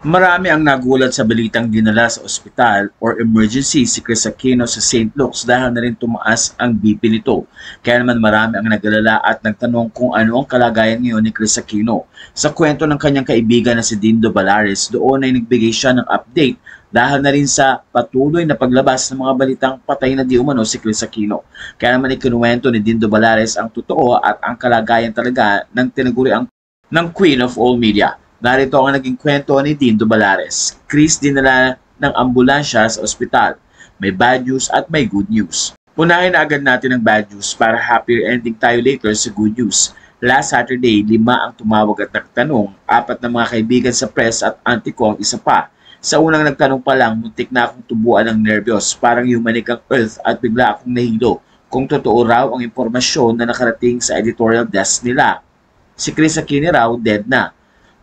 Marami ang nagulat sa balitang dinala sa ospital or emergency si Chris Aquino sa St. Luke's dahil na rin tumaas ang BP nito. Kaya naman marami ang nag-alala at nagtanong kung ano ang kalagayan ngayon ni Chris Aquino. Sa kwento ng kanyang kaibigan na si Dindo Balares, doon ay nagbigay siya ng update dahil na rin sa patuloy na paglabas ng mga balitang patay na di umano si Chris Aquino. Kaya naman ikinuwento ni Dindo Balares ang totoo at ang kalagayan talaga ng tinaguriang ng Queen of All Media. Narito ang naging kwento ni Dindo Balares. Chris dinala ng ambulansya sa ospital. May bad news at may good news. Unahin na agad natin ang bad news para happier ending tayo later sa good news. Last Saturday, 5 ang tumawag at nagtanong, 4 na mga kaibigan sa press at auntie ko ang isa pa. Sa unang nagtanong pa lang, muntik na akong tubuan ng nervyos, parang yumanik ang earth at bigla akong nahilo kung totoo raw ang impormasyon na nakarating sa editorial desk nila. Si Chris Aquino raw dead na.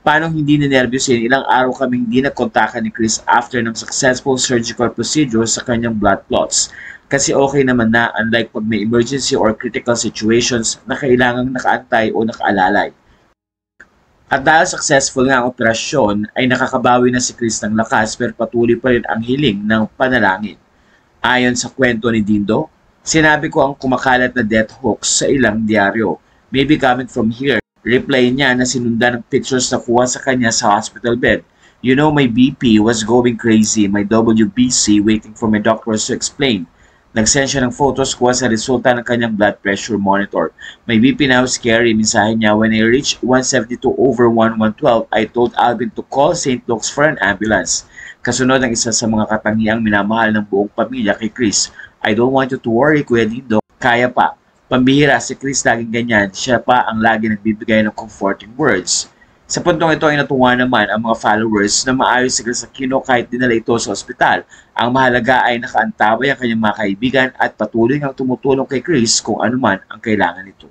Paano hindi ninervyusin, ilang araw kaming di nagkontakan ni Chris after ng successful surgical procedure sa kanyang blood clots. Kasi okay naman na, unlike pag may emergency or critical situations na kailangang nakaantay o nakaalalay. At dahil successful nga ang operasyon, ay nakakabawi na si Chris ng lakas pero patuloy pa rin ang hiling ng panalangin. Ayon sa kwento ni Dindo, sinabi ko ang kumakalat na death hoax sa ilang diaryo. Maybe coming from here. Reply niya na sinundan ng pictures na kuha sa kanya sa hospital bed. You know, my BP was going crazy, my WBC waiting for my doctors to explain. Nagsend siya ng photos kuha sa resulta ng kanyang blood pressure monitor. My BP now scary, mensahe niya. When I reached 172/112, I told Alvin to call St. Luke's for an ambulance. Kasunod ang isa sa mga katangiang minamahal ng buong pamilya kay Chris. I don't want you to worry, Kuya Dindo. Kaya pa. Pambihira si Chris laging ganyan, siya pa ang lagi nagbibigay ng comforting words. Sa puntong ito ay natuwa naman ang mga followers na maayos si Chris Aquino kahit dinala ito sa ospital. Ang mahalaga ay nakaantabay ang kanyang mga kaibigan at patuloy ang tumutulong kay Chris kung anuman ang kailangan nito.